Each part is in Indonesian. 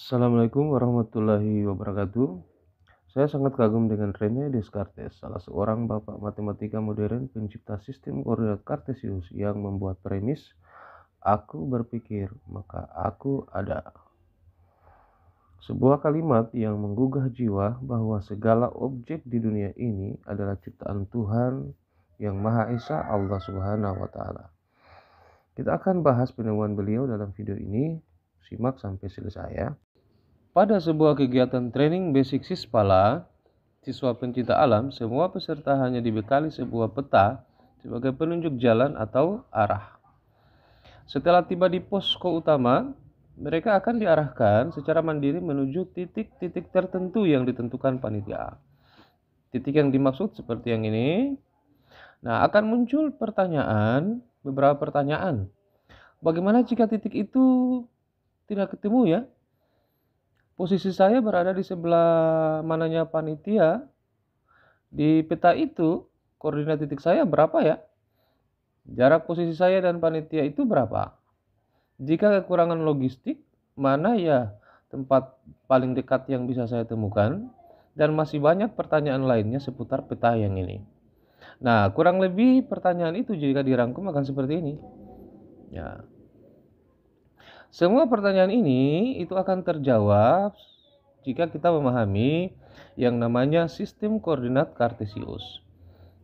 Assalamualaikum warahmatullahi wabarakatuh. Saya sangat kagum dengan René Descartes, salah seorang bapak matematika modern pencipta sistem koordinat kartesius yang membuat premis, "Aku berpikir, maka aku ada." Sebuah kalimat yang menggugah jiwa bahwa segala objek di dunia ini adalah ciptaan Tuhan yang Maha Esa, Allah Subhanahu wa Ta'ala. Kita akan bahas penemuan beliau dalam video ini. Simak sampai selesai ya. Pada sebuah kegiatan training basic Sispala, siswa pencinta alam, semua peserta hanya dibekali sebuah peta sebagai penunjuk jalan atau arah. Setelah tiba di posko utama, mereka akan diarahkan secara mandiri menuju titik-titik tertentu yang ditentukan panitia. Titik yang dimaksud seperti yang ini. Nah, akan muncul beberapa pertanyaan. Bagaimana jika titik itu tidak ketemu ya? Posisi saya berada di sebelah mananya panitia. Di peta itu, koordinat titik saya berapa ya? Jarak posisi saya dan panitia itu berapa? Jika kekurangan logistik, mana ya tempat paling dekat yang bisa saya temukan? Dan masih banyak pertanyaan lainnya seputar peta yang ini. Nah, kurang lebih pertanyaan itu jika dirangkum akan seperti ini. Ya. Semua pertanyaan ini itu akan terjawab jika kita memahami yang namanya sistem koordinat kartesius.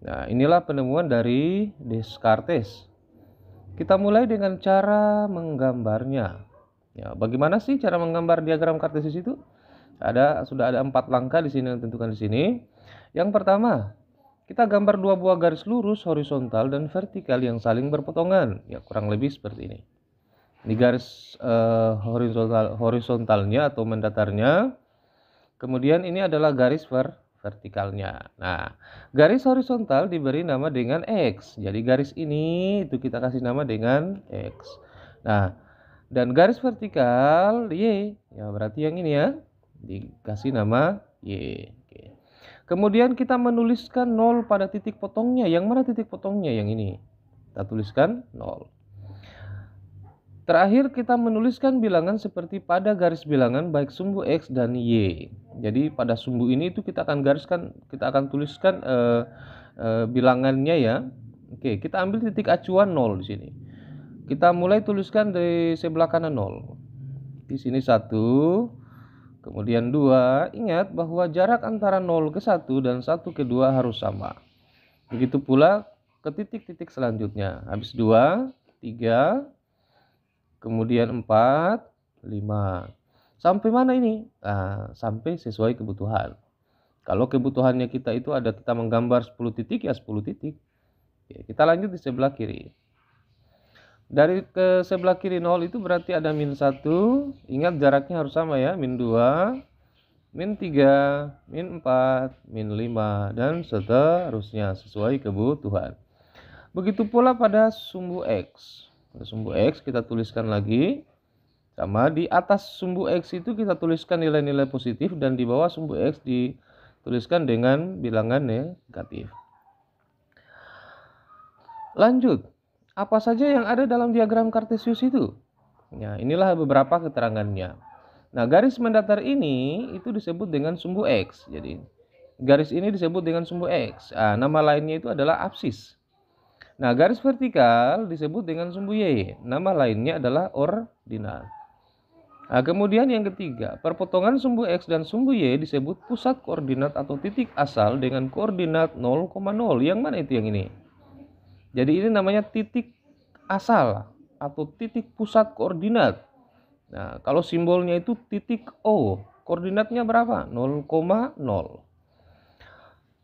Nah, inilah penemuan dari Descartes. Kita mulai dengan cara menggambarnya. Ya, bagaimana sih cara menggambar diagram kartesius itu? Sudah ada 4 langkah di sini yang ditentukan di sini. Yang pertama, kita gambar dua buah garis lurus horizontal dan vertikal yang saling berpotongan. Ya, kurang lebih seperti ini. Ini garis horizontalnya atau mendatarnya. Kemudian ini adalah garis vertikalnya. Nah, garis horizontal diberi nama dengan X. Jadi garis ini itu kita kasih nama dengan X. Nah, dan garis vertikal Y. Ya, berarti yang ini ya. Dikasih nama Y. Oke. Kemudian kita menuliskan 0 pada titik potongnya. Yang mana titik potongnya? Yang ini. Kita tuliskan 0. Terakhir kita menuliskan bilangan seperti pada garis bilangan baik sumbu X dan Y. Jadi pada sumbu ini itu kita akan tuliskan bilangannya ya. Oke, kita ambil titik acuan 0 di sini. Kita mulai tuliskan dari sebelah kanan 0. Di sini 1, kemudian 2. Ingat bahwa jarak antara 0 ke 1 dan 1 ke 2 harus sama. Begitu pula ke titik-titik selanjutnya. Habis 2, 3, kemudian 4, 5. Sampai mana ini? Nah, sampai sesuai kebutuhan. Kalau kebutuhannya kita menggambar 10 titik ya 10 titik. Oke, kita lanjut di sebelah kiri. Dari ke sebelah kiri 0 itu berarti ada -1. Ingat jaraknya harus sama ya. -2, -3, -4, -5 dan seterusnya sesuai kebutuhan. Begitu pula pada sumbu X. Pada sumbu X kita tuliskan lagi. Sama di atas sumbu X itu kita tuliskan nilai-nilai positif dan di bawah sumbu X dituliskan dengan bilangan negatif. Lanjut. Apa saja yang ada dalam diagram kartesius itu? Ya, inilah beberapa keterangannya. Nah, garis mendatar ini itu disebut dengan sumbu X. Jadi, garis ini disebut dengan sumbu X. Nah, nama lainnya itu adalah apsis. Nah, garis vertikal disebut dengan sumbu Y. Nama lainnya adalah ordinat. Nah, kemudian yang ketiga, perpotongan sumbu X dan sumbu Y disebut pusat koordinat atau titik asal dengan koordinat 0,0. Yang mana itu yang ini? Jadi ini namanya titik asal atau titik pusat koordinat. Nah, kalau simbolnya itu titik O, koordinatnya berapa? 0,0.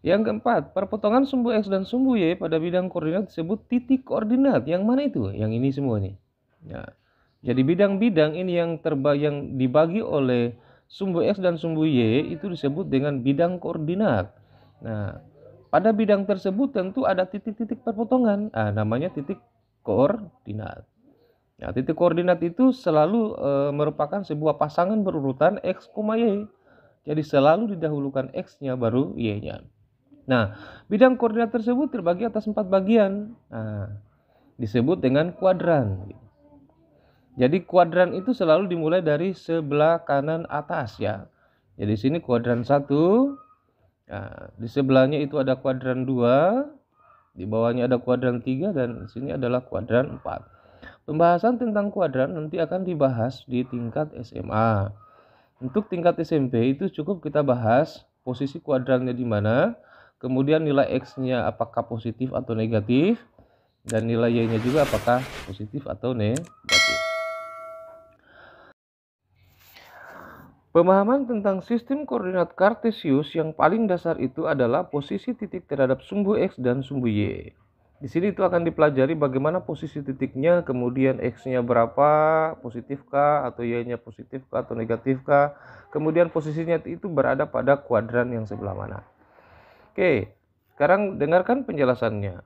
Yang keempat, perpotongan sumbu X dan sumbu Y pada bidang koordinat disebut titik koordinat. Yang mana itu? Yang ini semua nih. Ya. Jadi bidang-bidang ini yang dibagi oleh sumbu X dan sumbu Y itu disebut dengan bidang koordinat. Nah, pada bidang tersebut tentu ada titik-titik perpotongan. Nah, namanya titik koordinat. Nah, titik koordinat itu selalu merupakan sebuah pasangan berurutan X, Y. Jadi selalu didahulukan X-nya baru Y-nya. Nah, bidang koordinat tersebut terbagi atas 4 bagian. Nah, disebut dengan kuadran. Jadi kuadran itu selalu dimulai dari sebelah kanan atas ya. Jadi sini kuadran 1. Nah, di sebelahnya itu ada kuadran 2, di bawahnya ada kuadran 3, dan sini adalah kuadran 4. Pembahasan tentang kuadran nanti akan dibahas di tingkat SMA. Untuk tingkat SMP itu cukup kita bahas posisi kuadrannya di mana, kemudian nilai X-nya apakah positif atau negatif, dan nilai Y-nya juga apakah positif atau negatif. Pemahaman tentang sistem koordinat kartesius yang paling dasar itu adalah posisi titik terhadap sumbu X dan sumbu Y. Di sini itu akan dipelajari bagaimana posisi titiknya, kemudian X-nya berapa, positifkah atau Y-nya positifkah atau negatifkah, kemudian posisinya itu berada pada kuadran yang sebelah mana. Oke, sekarang dengarkan penjelasannya.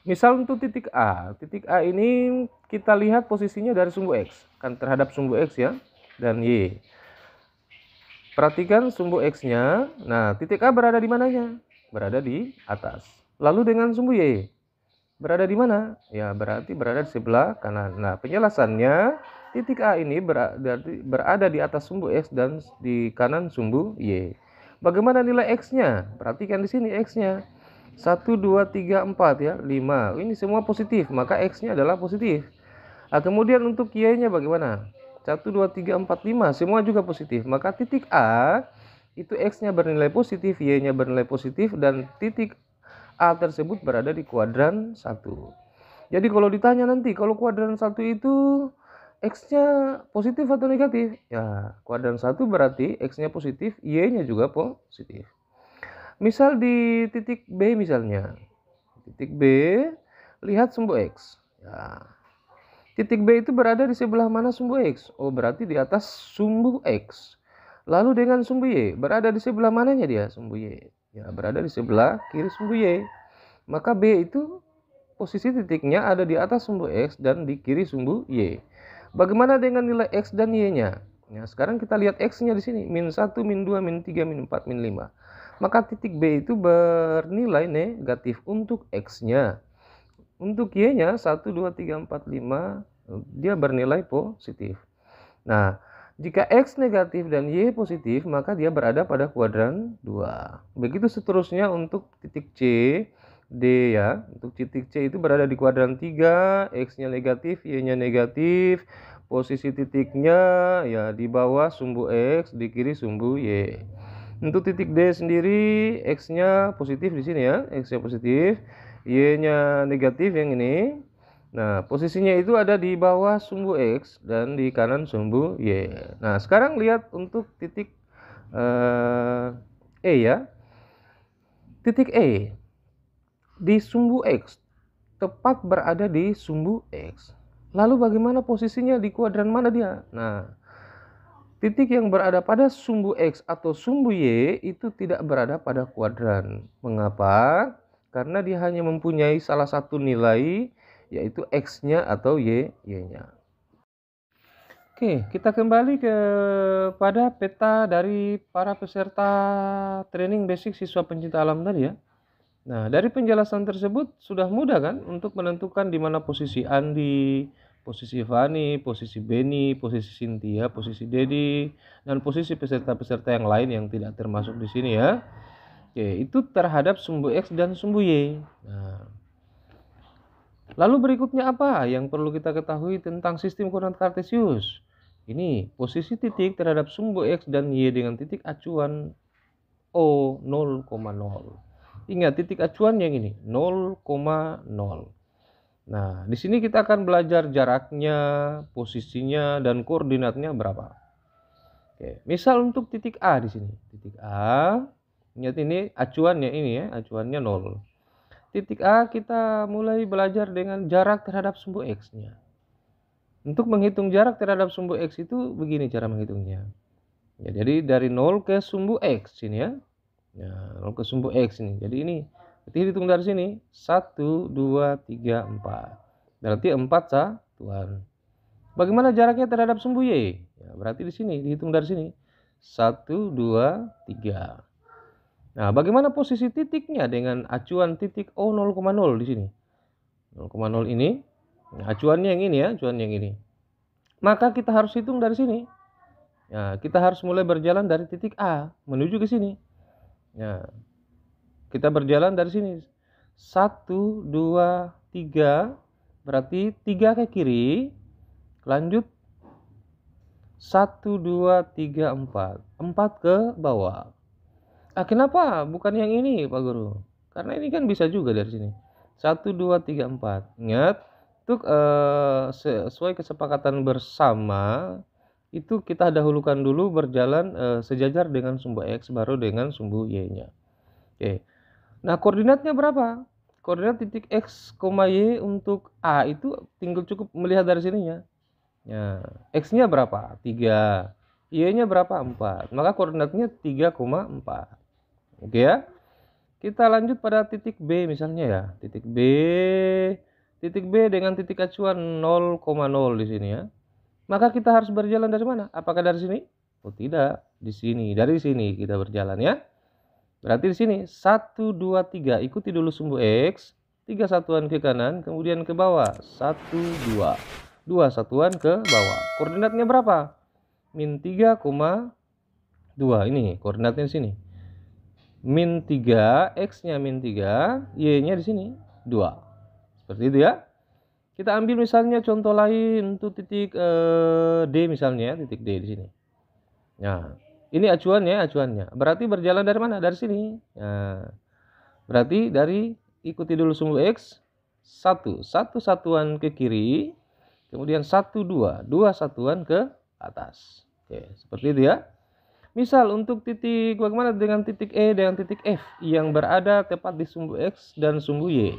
Misal untuk titik A ini kita lihat posisinya dari sumbu X, kan terhadap sumbu X ya, dan Y. Perhatikan sumbu X-nya. Nah, titik A berada di mananya? Berada di atas. Lalu dengan sumbu Y berada di mana? Ya, berarti berada di sebelah kanan. Nah, penjelasannya titik A ini berada di atas sumbu X dan di kanan sumbu Y. Bagaimana nilai X-nya? Perhatikan di sini X-nya. 1, 2, 3, 4 ya, 5. Ini semua positif, maka X-nya adalah positif. Nah, kemudian untuk Y-nya bagaimana? 1, 2, 3, 4, 5 semua juga positif. Maka titik A itu X-nya bernilai positif, Y-nya bernilai positif, dan titik A tersebut berada di kuadran 1. Jadi kalau ditanya nanti, kalau kuadran 1 itu X-nya positif atau negatif? Ya, kuadran 1 berarti X-nya positif, Y-nya juga positif. Misal di titik B misalnya. Titik B, lihat sumbu X. Ya. Titik B itu berada di sebelah mana sumbu X? Oh, berarti di atas sumbu X. Lalu dengan sumbu Y, berada di sebelah mananya dia sumbu Y? Ya, berada di sebelah kiri sumbu Y. Maka B itu posisi titiknya ada di atas sumbu X dan di kiri sumbu Y. Bagaimana dengan nilai X dan Y-nya? Ya, sekarang kita lihat X-nya di sini. Min 1, min 2, min 3, min 4, min 5. Maka titik B itu bernilai negatif untuk X-nya. Untuk Y-nya 1, 2, 3, 4, 5 dia bernilai positif. Nah, jika X negatif dan Y positif, maka dia berada pada kuadran 2. Begitu seterusnya untuk titik C, D ya. Untuk titik C itu berada di kuadran 3, X-nya negatif, Y-nya negatif. Posisi titiknya ya di bawah sumbu X, di kiri sumbu Y. Untuk titik D sendiri, X-nya positif di sini ya, X-nya positif, Y-nya negatif yang ini. Nah, posisinya itu ada di bawah sumbu X dan di kanan sumbu Y. Nah, sekarang lihat untuk titik E ya. Titik E di sumbu X, tepat berada di sumbu X. Lalu bagaimana posisinya di kuadran mana dia? Nah, titik yang berada pada sumbu X atau sumbu Y itu tidak berada pada kuadran. Mengapa? Karena dia hanya mempunyai salah satu nilai, yaitu X-nya atau Y-nya. Oke, kita kembali kepada peta dari para peserta training basic siswa pencinta alam tadi ya. Nah, dari penjelasan tersebut sudah mudah kan untuk menentukan di mana posisi Andi, posisi Fani, posisi Beni, posisi Cynthia, posisi Dedi, dan posisi peserta-peserta yang lain yang tidak termasuk di sini ya. Oke, itu terhadap sumbu X dan sumbu Y. Nah, lalu berikutnya apa yang perlu kita ketahui tentang sistem koordinat kartesius? Ini posisi titik terhadap sumbu X dan Y dengan titik acuan O 0,0. Ingat titik acuan yang ini 0,0. Nah, di sini kita akan belajar jaraknya, posisinya, dan koordinatnya berapa. Oke, misal untuk titik A di sini. Titik A, ingat ini acuannya ini ya, acuannya 0. Titik A kita mulai belajar dengan jarak terhadap sumbu X-nya. Untuk menghitung jarak terhadap sumbu X itu begini cara menghitungnya. Ya, jadi dari 0 ke sumbu X sini ya. Ya, 0 ke sumbu X ini. Jadi ini berarti hitung dari sini 1, 2, 3, 4. Berarti 4 satuan. Bagaimana jaraknya terhadap sumbu Y? Ya, berarti di sini dihitung dari sini 1, 2, 3. Nah, bagaimana posisi titiknya dengan acuan titik O 0,0 di sini? 0,0 ini. Nah, acuannya yang ini ya, acuan yang ini. maka kita harus hitung dari sini. Ya, kita harus mulai berjalan dari titik A menuju ke sini. Ya, kita berjalan dari sini. 1, 2, 3. Berarti 3 ke kiri. Lanjut 1, 2, 3, 4. 4 ke bawah. Kenapa bukan yang ini, Pak Guru? Karena ini kan bisa juga dari sini. 1, 2, 3, 4. Ingat, untuk sesuai kesepakatan bersama, itu kita dahulukan dulu berjalan sejajar dengan sumbu X baru dengan sumbu Y-nya. Oke. Nah, koordinatnya berapa? Koordinat titik X, Y untuk A itu tinggal cukup melihat dari sininya. Ya, X-nya berapa? 3. Y-nya berapa? 4. Maka koordinatnya 3,4. Oke ya. Kita lanjut pada titik B misalnya ya. Titik B dengan titik acuan 0,0 di sini ya. Maka kita harus berjalan dari mana? Apakah dari sini? Oh tidak, di sini. Dari sini kita berjalan ya. Berarti di sini 1, 2, 3. Ikuti dulu sumbu X. 3 satuan ke kanan, kemudian ke bawah. 1, 2. 2 satuan ke bawah. Koordinatnya berapa? Min 3,2. Ini koordinatnya di sini. Min 3, X-nya min 3, Y-nya di sini 2. Seperti itu ya. Kita ambil misalnya contoh lain untuk titik D misalnya, titik D di sini. Nah, ini acuannya. Berarti berjalan dari mana? Dari sini. Nah, berarti dari ikuti dulu sumbu X. 1 satuan ke kiri, kemudian 1, 2 satuan ke atas. Oke, seperti itu ya. Misal untuk titik bagaimana dengan titik E dengan titik F yang berada tepat di sumbu X dan sumbu Y.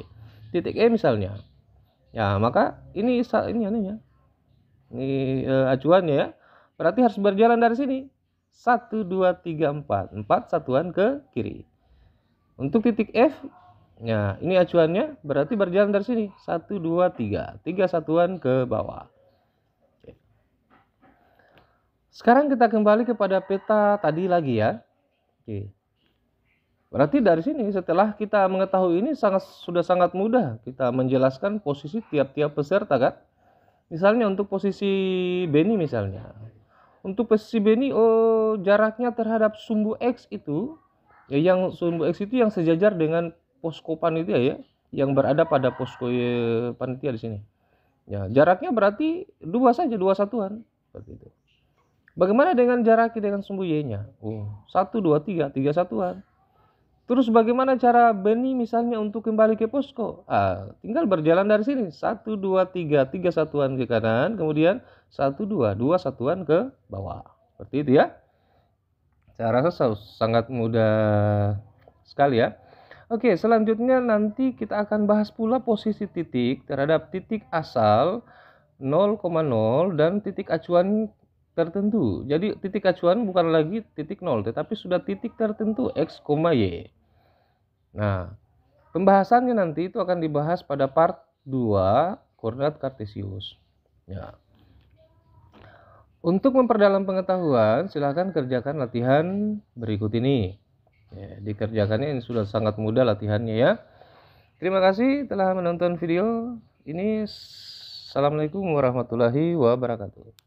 Titik E misalnya. Ya, maka ini anunya. Ini acuannya ya. Berarti harus berjalan dari sini. 1, 2, 3, 4. 4 satuan ke kiri. Untuk titik F, ya, ini acuannya berarti berjalan dari sini. 1, 2, 3. 3 satuan ke bawah. Sekarang kita kembali kepada peta tadi lagi ya. Oke. Berarti dari sini setelah kita mengetahui ini sudah sangat mudah kita menjelaskan posisi tiap-tiap peserta kan. Misalnya untuk posisi Beni misalnya. Untuk posisi Beni jaraknya terhadap sumbu X itu ya, yang sumbu X itu yang sejajar dengan posko panitia ya, yang berada pada posko panitia di sini. Ya, jaraknya berarti 2 saja, 2 satuan seperti itu. Bagaimana dengan jarak dengan sumbu Y-nya? 1, 2, 3, 3 satuan. Terus bagaimana cara Beni misalnya untuk kembali ke posko? Tinggal berjalan dari sini. 1, 2, 3, 3 satuan ke kanan. Kemudian 1, 2, 2 satuan ke bawah. Seperti itu ya. Saya rasa sangat mudah sekali ya. Oke, selanjutnya nanti kita akan bahas pula posisi titik terhadap titik asal 0,0 dan titik acuan tertentu. Jadi titik acuan bukan lagi titik 0, tetapi sudah titik tertentu X, Y. Nah, pembahasannya nanti itu akan dibahas pada part 2 koordinat kartesius. Ya. Untuk memperdalam pengetahuan, silahkan kerjakan latihan berikut ini. Ya, dikerjakannya ini sudah sangat mudah latihannya ya. Terima kasih telah menonton video ini. Assalamualaikum warahmatullahi wabarakatuh.